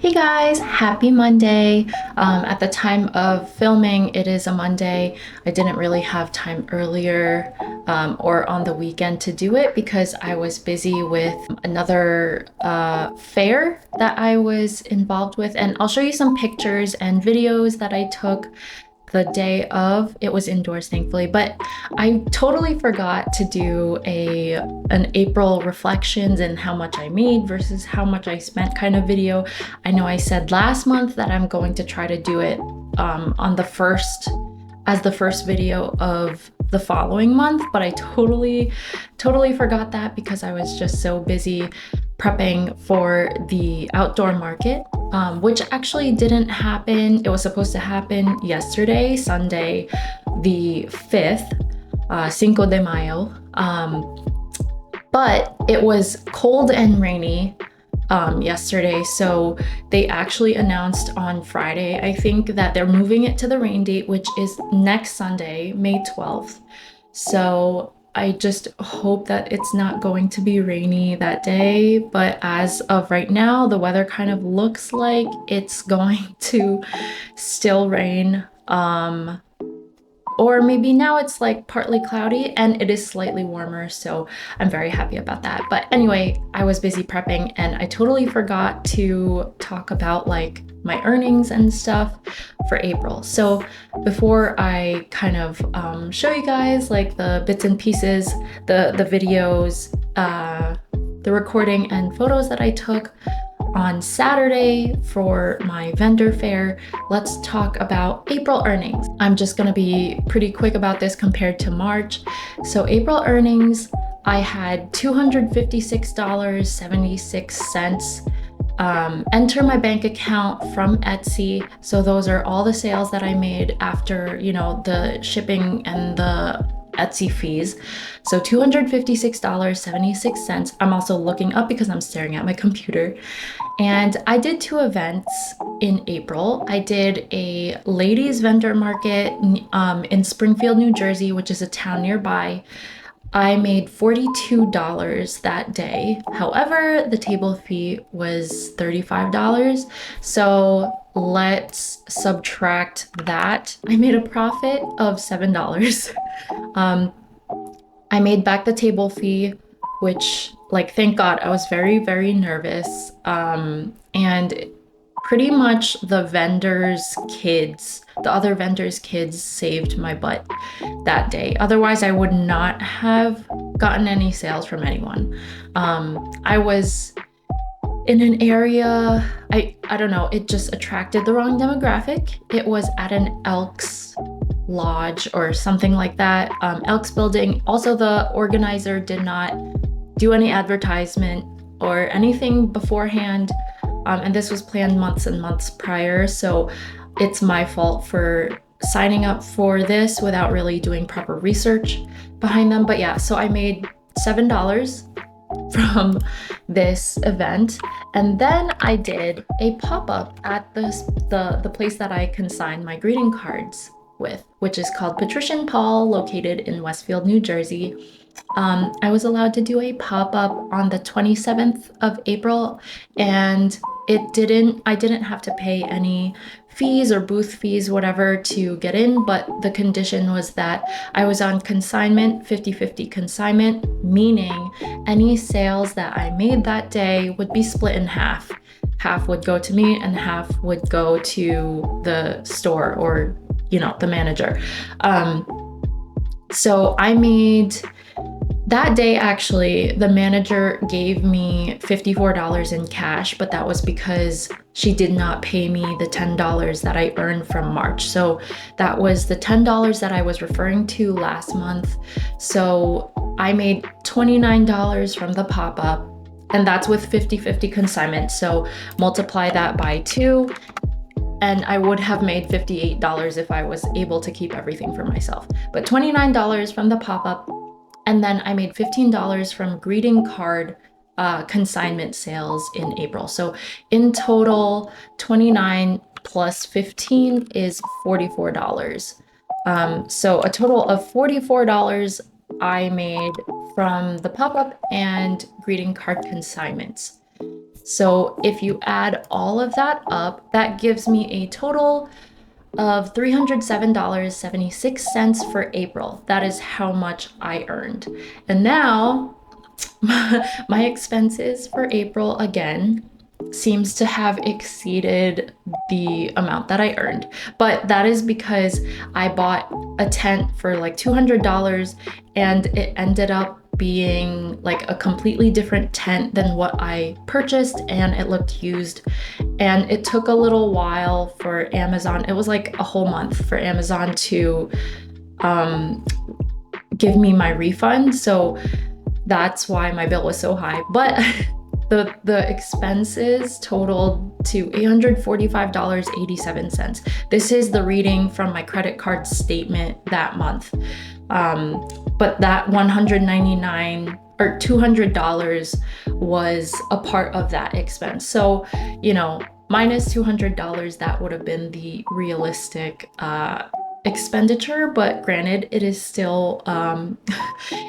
Hey guys, happy Monday. At the time of filming, it is a Monday. I didn't really have time earlier or on the weekend to do it because I was busy with another fair that I was involved with. And I'll show you some pictures and videos that I took the day of. It was indoors, thankfully, but I totally forgot to do an April reflections and how much I made versus how much I spent kind of video. I know I said last month that I'm going to try to do it on the first as the first video of the following month, but I totally forgot that because I was just so busy prepping for the outdoor market, which actually didn't happen. It was supposed to happen yesterday, Sunday, the 5th, Cinco de Mayo. But it was cold and rainy yesterday, so they actually announced on Friday, I think, that they're moving it to the rain date, which is next Sunday, May 12th. So I just hope that it's not going to be rainy that day, but as of right now, the weather kind of looks like it's going to still rain. Or maybe now it's like partly cloudy and it is slightly warmer, so I'm very happy about that. But anyway, I was busy prepping and I totally forgot to talk about like my earnings and stuff for April. So before I kind of show you guys like the bits and pieces, the videos, the recording and photos that I took on Saturday for my vendor fair, let's talk about April earnings. I'm just gonna be pretty quick about this compared to March. So April earnings, I had $256.76 enter my bank account from Etsy. So those are all the sales that I made after, the shipping and the Etsy fees. So $256.76. I'm also looking up because I'm staring at my computer. And I did two events in April. I did a ladies vendor market in Springfield, New Jersey, which is a town nearby. I made $42 that day. However, the table fee was $35. So let's subtract that. I made a profit of $7. I made back the table fee, which, like, thank God, I was very, very nervous. And pretty much the other vendors' kids saved my butt that day. Otherwise, I would not have gotten any sales from anyone. I was in an area, I don't know, it just attracted the wrong demographic. It was at an Elks Lodge or something like that, Elks building. Also, the organizer did not do any advertisement or anything beforehand. And this was planned months and months prior. So it's my fault for signing up for this without really doing proper research behind them. But yeah, so I made $7 from this event. And then I did a pop-up at the place that I consigned my greeting cards with, which is called Patrician Paul, located in Westfield, New Jersey. I was allowed to do a pop-up on the 27th of April, and I didn't have to pay any fees or booth fees, whatever, to get in, but the condition was that I was on consignment, 50-50 consignment, meaning any sales that I made that day would be split in half. Half would go to me and half would go to the store or, the manager. So I made that day, actually, the manager gave me $54 in cash, but that was because she did not pay me the $10 that I earned from March. So that was the $10 that I was referring to last month. So I made $29 from the pop-up, and that's with 50-50 consignment. So multiply that by 2, and I would have made $58 if I was able to keep everything for myself. But $29 from the pop-up, and then I made $15 from greeting card consignment sales in April. So in total, 29 plus 15 is $44. So a total of $44 I made from the pop-up and greeting card consignments. So if you add all of that up, that gives me a total of $307.76 for April. That is how much I earned. And now my expenses for April again seems to have exceeded the amount that I earned. But that is because I bought a tent for like $200 and it ended up being like a completely different tent than what I purchased, and it looked used. And it took a little while for Amazon. It was like a whole month for Amazon to um, give me my refund. So that's why my bill was so high. But the expenses totaled to $845.87. This is the reading from my credit card statement that month. But that 199 or $200 was a part of that expense. So, minus $200, that would have been the realistic expenditure. But granted, it is still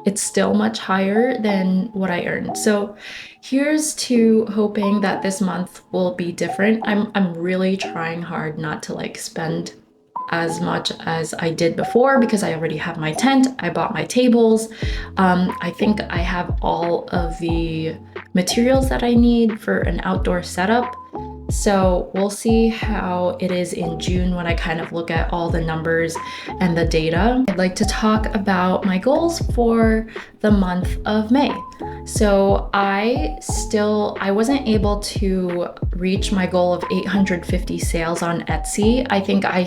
it's still much higher than what I earned. So here's to hoping that this month will be different. I'm really trying hard not to like spend as much as I did before because I already have my tent. I bought my tables. I think I have all of the materials that I need for an outdoor setup. So we'll see how it is in June when I kind of look at all the numbers and the data. I'd like to talk about my goals for the month of May. So I wasn't able to reach my goal of 850 sales on Etsy. I think I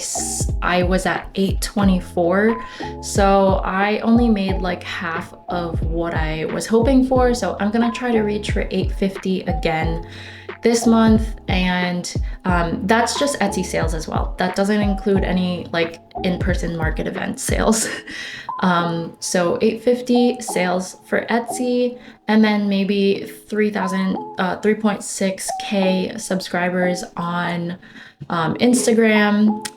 was at 824. So I only made like half of what I was hoping for. So I'm gonna try to reach for 850 again this month, and that's just Etsy sales as well. That doesn't include any like in-person market event sales. So 850 sales for Etsy, and then maybe 3.6K subscribers on Instagram.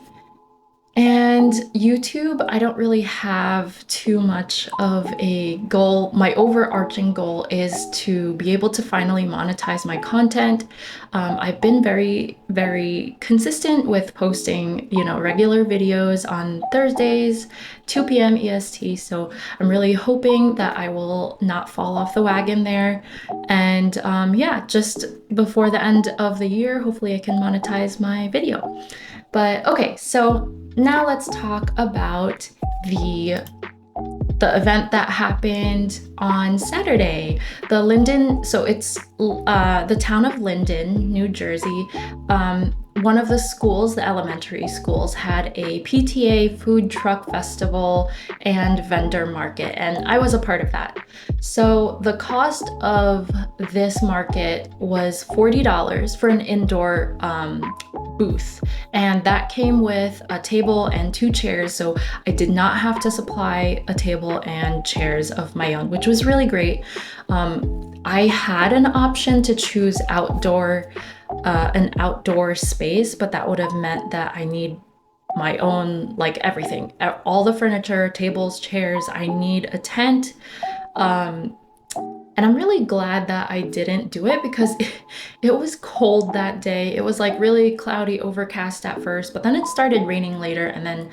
And YouTube, I don't really have too much of a goal. My overarching goal is to be able to finally monetize my content. I've been very, very consistent with posting, regular videos on Thursdays, 2 p.m. EST. So I'm really hoping that I will not fall off the wagon there. And yeah, just before the end of the year, hopefully I can monetize my video. But okay, so now let's talk about the event that happened on Saturday. It's the town of Linden, New Jersey. One of the schools, the elementary schools, had a PTA food truck festival and vendor market, and I was a part of that. So the cost of this market was $40 for an indoor booth, and that came with a table and 2 chairs. So I did not have to supply a table and chairs of my own, which was really great. I had an option to choose an outdoor space, but that would have meant that I need my own, like everything, all the furniture, tables, chairs. I need a tent. And I'm really glad that I didn't do it because it was cold that day. It was like really cloudy, overcast at first, but then it started raining later, and then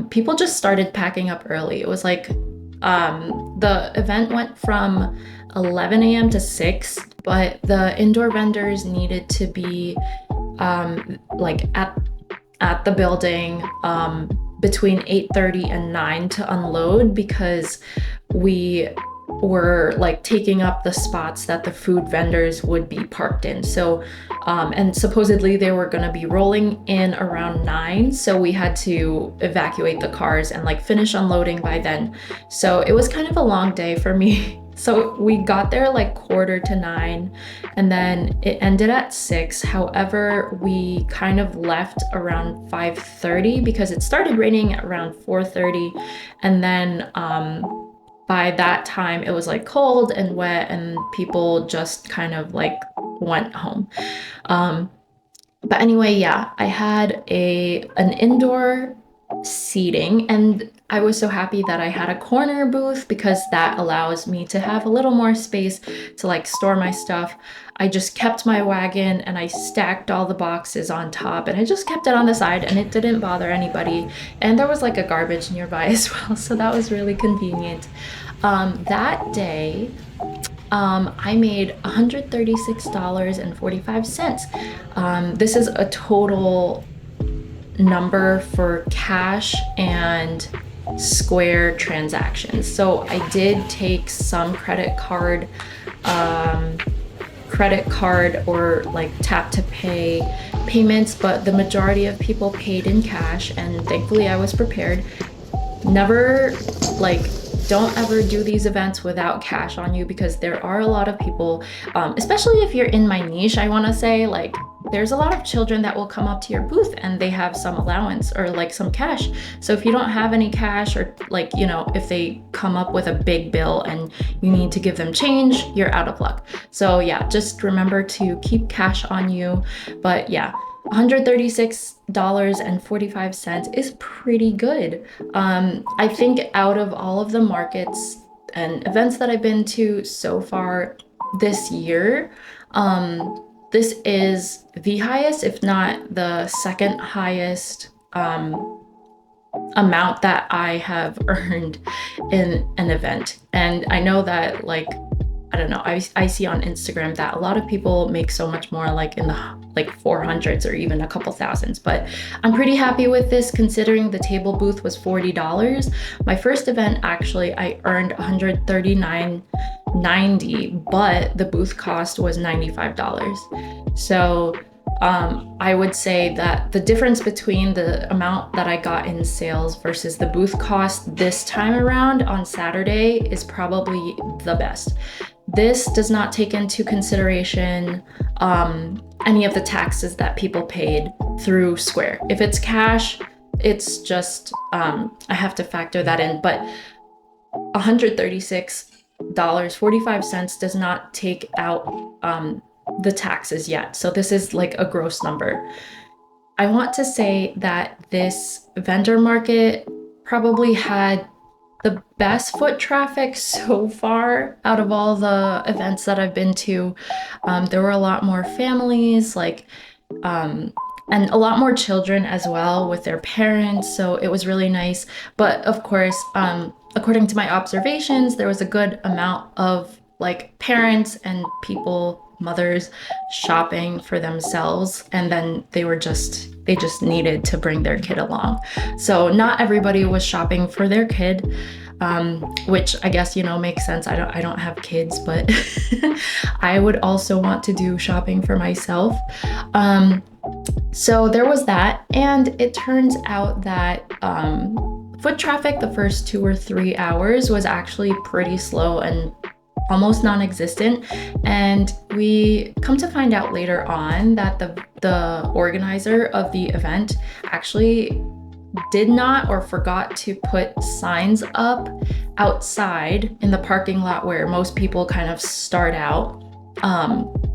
people just started packing up early. It was like the event went from 11 a.m. to 6, but the indoor vendors needed to be like at the building between 8:30 and 9 to unload, because we were like taking up the spots that the food vendors would be parked in. So and supposedly they were going to be rolling in around 9, so we had to evacuate the cars and like finish unloading by then. So it was kind of a long day for me. So we got there like 8:45, and then it ended at 6. However, we kind of left around 5:30 because it started raining at around 4:30, and then by that time it was like cold and wet, and people just kind of like went home. But anyway, yeah, I had an indoor seating, and I was so happy that I had a corner booth because that allows me to have a little more space to like store my stuff. I just kept my wagon and I stacked all the boxes on top and I just kept it on the side and it didn't bother anybody. And there was like a garbage nearby as well, so that was really convenient. That day, I made $136.45. This is a total number for cash and Square transactions. So I did take some credit card or like tap to pay payments, but the majority of people paid in cash, and thankfully I was prepared. Never like don't ever do these events without cash on you because there are a lot of people, especially if you're in my niche, I want to say, like, there's a lot of children that will come up to your booth and they have some allowance or like some cash. So if you don't have any cash, or like, if they come up with a big bill and you need to give them change, you're out of luck. So yeah, just remember to keep cash on you. But yeah, $136.45 is pretty good. I think out of all of the markets and events that I've been to so far this year, this is the highest, if not the second highest, amount that I have earned in an event. And I know that, like, I don't know, I see on Instagram that a lot of people make so much more, like in the like 400s or even a couple thousands, but I'm pretty happy with this considering the table booth was $40. My first event, actually, I earned $139.90, but the booth cost was $95. So I would say that the difference between the amount that I got in sales versus the booth cost this time around on Saturday is probably the best. This does not take into consideration any of the taxes that people paid through Square. If it's cash, it's just, I have to factor that in, but $136.45 does not take out the taxes yet. So this is like a gross number. I want to say that this vendor market probably had the best foot traffic so far out of all the events that I've been to. There were a lot more families, and a lot more children as well with their parents. So it was really nice. But of course, according to my observations, there was a good amount of like parents and people, mothers, shopping for themselves, and then they just needed to bring their kid along. So not everybody was shopping for their kid, which I guess makes sense. I don't have kids, but I would also want to do shopping for myself. So there was that, and it turns out that foot traffic the first 2 or 3 hours was actually pretty slow and almost non-existent. And we come to find out later on that the organizer of the event actually did not or forgot to put signs up outside in the parking lot where most people kind of start out,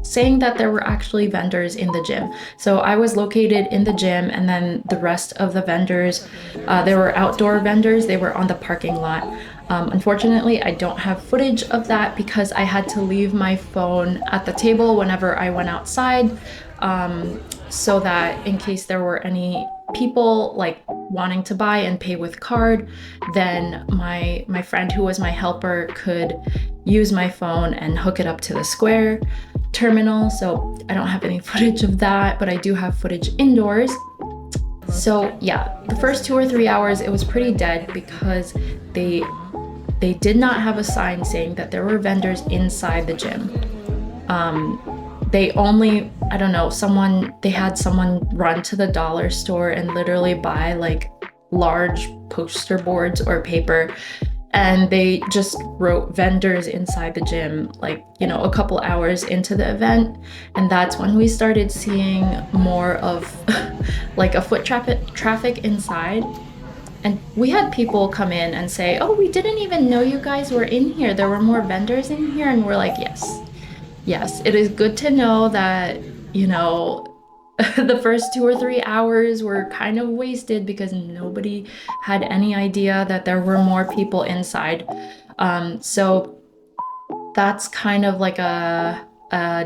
saying that there were actually vendors in the gym. So I was located in the gym, and then the rest of the vendors, there were outdoor vendors, they were on the parking lot. Unfortunately, I don't have footage of that because I had to leave my phone at the table whenever I went outside, so that in case there were any people like wanting to buy and pay with card, then my friend who was my helper could use my phone and hook it up to the Square terminal. So I don't have any footage of that, but I do have footage indoors. So yeah, the first 2 or 3 hours, it was pretty dead because they did not have a sign saying that there were vendors inside the gym. They only, I don't know, they had someone run to the dollar store and literally buy like large poster boards or paper, and they just wrote vendors inside the gym, like, a couple hours into the event. And that's when we started seeing more of like a foot traffic inside. And we had people come in and say, "Oh, we didn't even know you guys were in here. There were more vendors in here." And we're like, yes, it is good to know that, the first 2 or 3 hours were kind of wasted because nobody had any idea that there were more people inside. So that's kind of like a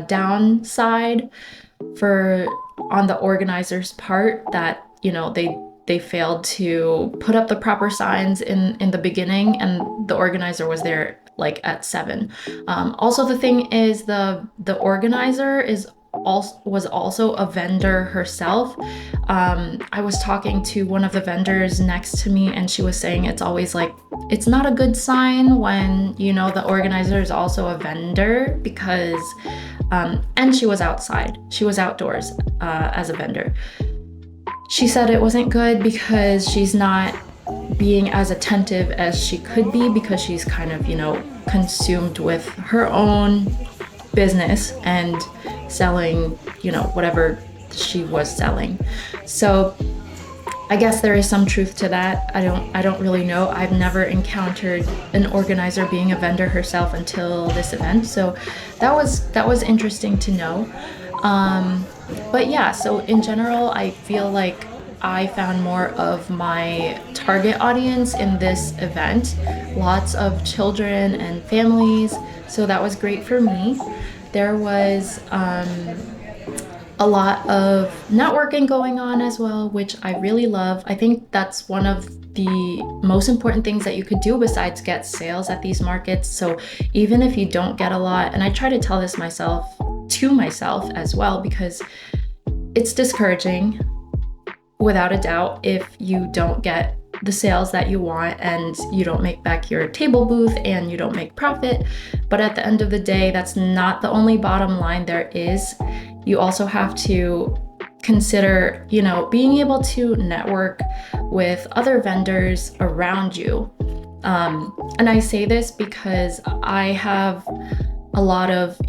downside for on the organizer's part, that they failed to put up the proper signs in the beginning, and the organizer was there like at 7. Also, the thing is, the organizer was also a vendor herself. I was talking to one of the vendors next to me, and she was saying it's always like, it's not a good sign when the organizer is also a vendor, because and she was outside, she was outdoors as a vendor. She said it wasn't good because she's not being as attentive as she could be, because she's kind of consumed with her own business and selling whatever she was selling. So I guess there is some truth to that. I don't really know. I've never encountered an organizer being a vendor herself until this event. So that was interesting to know. But yeah, so in general, I feel like I found more of my target audience in this event. Lots of children and families. So that was great for me. There was a lot of networking going on as well, which I really love. I think that's one of the most important things that you could do besides get sales at these markets. So even if you don't get a lot, and I try to tell this to myself as well, because it's discouraging without a doubt if you don't get the sales that you want and you don't make back your table booth and you don't make profit. But at the end of the day, that's not the only bottom line there is. You also have to consider, being able to network with other vendors around you. And I say this because I have a lot of,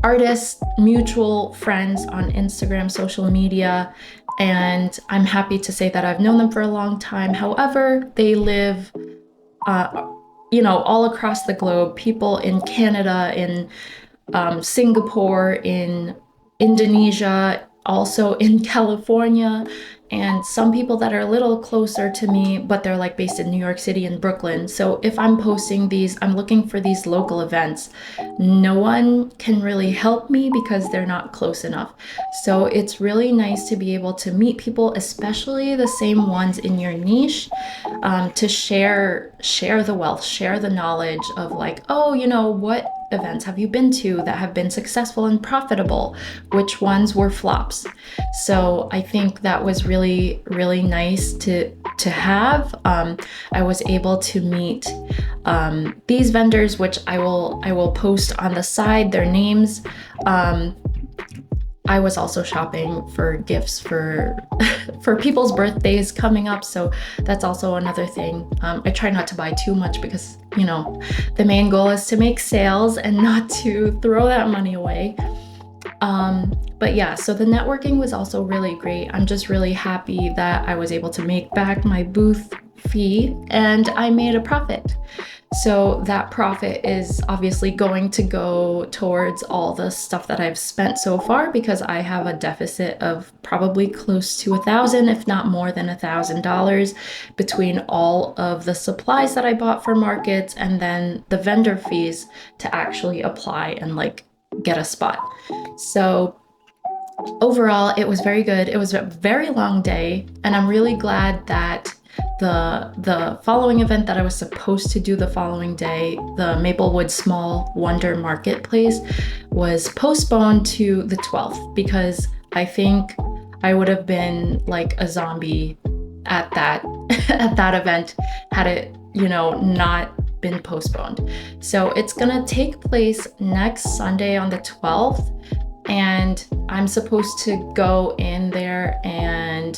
artists, mutual friends on Instagram, social media, and I'm happy to say that I've known them for a long time. However, they live, all across the globe. People in Canada, in Singapore, in Indonesia, also in California, and some people that are a little closer to me, but they're like based in New York City and Brooklyn. So if I'm posting these, I'm looking for these local events. No one can really help me because they're not close enough. So it's really nice to be able to meet people, especially the same ones in your niche, to share the wealth, share the knowledge of like, oh, what events have you been to that have been successful and profitable? Which ones were flops? So I think that was really, really nice to have. I was able to meet these vendors, which I will post on the side their names. I was also shopping for gifts for for people's birthdays coming up, so that's also another thing. I try not to buy too much because, the main goal is to make sales and not to throw that money away. But yeah, so the networking was also really great. I'm just really happy that I was able to make back my booth fee and I made a profit. So that profit is obviously going to go towards all the stuff that I've spent so far, because I have a deficit of probably close to $1,000, if not more than $1,000, between all of the supplies that I bought for markets and then the vendor fees to actually apply and like get a spot. So overall, it was very good. It was a very long day, and I'm really glad that the following event that I was supposed to do the following day, the Maplewood Small Wonder Marketplace, was postponed to the 12th, because I think I would have been like a zombie at that at that event had it, not been postponed. So it's gonna take place next Sunday on the 12th. And I'm supposed to go in there and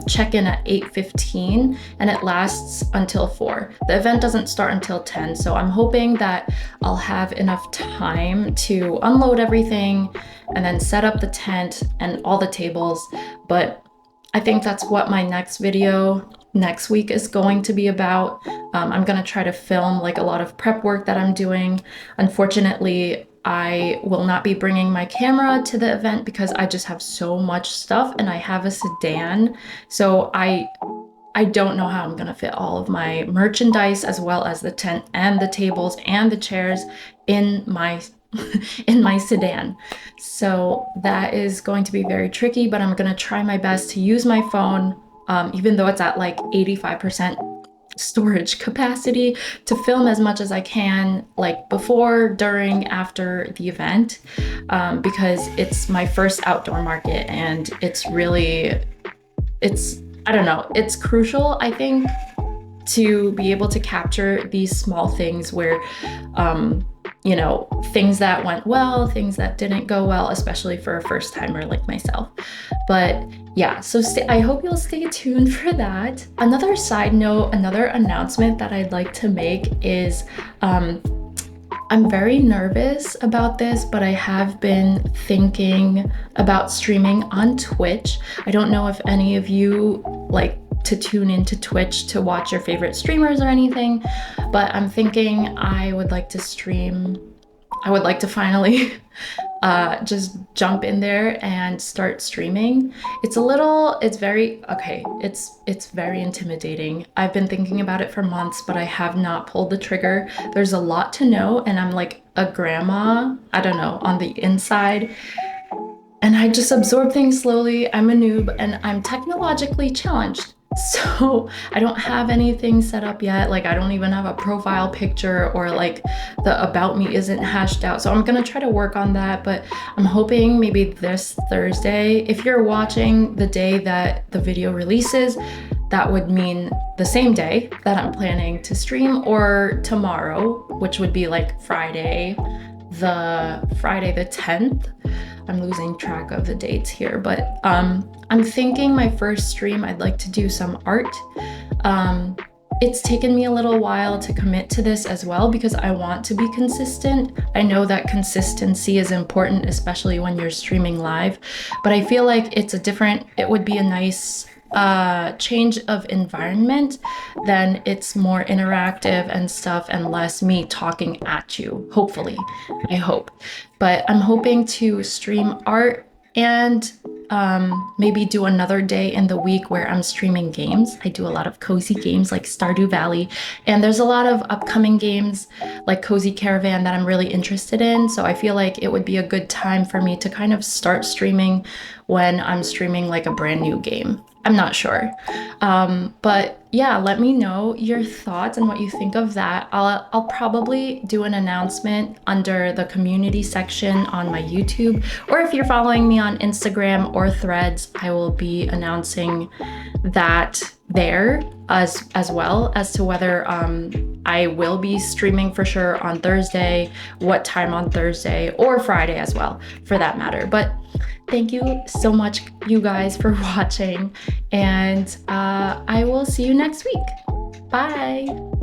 check in at 8:15, and it lasts until 4. The event doesn't start until 10, so I'm hoping that I'll have enough time to unload everything and then set up the tent and all the tables. But I think that's what my next video next week is going to be about. I'm gonna try to film like a lot of prep work that I'm doing. Unfortunately, I will not be bringing my camera to the event because I just have so much stuff and I have a sedan. So I don't know how I'm gonna fit all of my merchandise as well as the tent and the tables and the chairs in my in my sedan. So that is going to be very tricky, but I'm gonna try my best to use my phone, even though it's at like 85% storage capacity, to film as much as I can, like before, during, after the event, because it's my first outdoor market and it's I don't know, it's crucial, I think, to be able to capture these small things where, things that went well, things that didn't go well, especially for a first timer like myself. But yeah, so I hope you'll stay tuned for that. Another side note, another announcement that I'd like to make is I'm very nervous about this, but I have been thinking about streaming on Twitch. I don't know if any of you like to tune into Twitch to watch your favorite streamers or anything, but I'm thinking I would like to stream. I would like to finally just jump in there and start streaming. It's very intimidating. I've been thinking about it for months, but I have not pulled the trigger. There's a lot to know, and I'm like a grandma, I don't know, on the inside. And I just absorb things slowly. I'm a noob and I'm technologically challenged. So I don't have anything set up yet. Like I don't even have a profile picture, or like the about me isn't hashed out. So I'm gonna try to work on that, but I'm hoping maybe this Thursday, if you're watching the day that the video releases, that would mean the same day that I'm planning to stream, or tomorrow, which would be like Friday the 10th. I'm losing track of the dates here, but I'm thinking my first stream, I'd like to do some art. It's taken me a little while to commit to this as well because I want to be consistent. I know that consistency is important, especially when you're streaming live, but I feel like it would be a nice change of environment, then it's more interactive and stuff and less me talking at you, hopefully. I hope. But I'm hoping to stream art and maybe do another day in the week where I'm streaming games. I do a lot of cozy games like Stardew Valley, and there's a lot of upcoming games like Cozy Caravan that I'm really interested in. So I feel like it would be a good time for me to kind of start streaming when I'm streaming like a brand new game. I'm not sure. But yeah, let me know your thoughts and what you think of that. I'll probably do an announcement under the community section on my YouTube, or if you're following me on Instagram or Threads, I will be announcing that there as well as to whether I will be streaming for sure on Thursday, what time on Thursday, or Friday as well, for that matter. But thank you so much, you guys, for watching, and I will see you next week. Bye.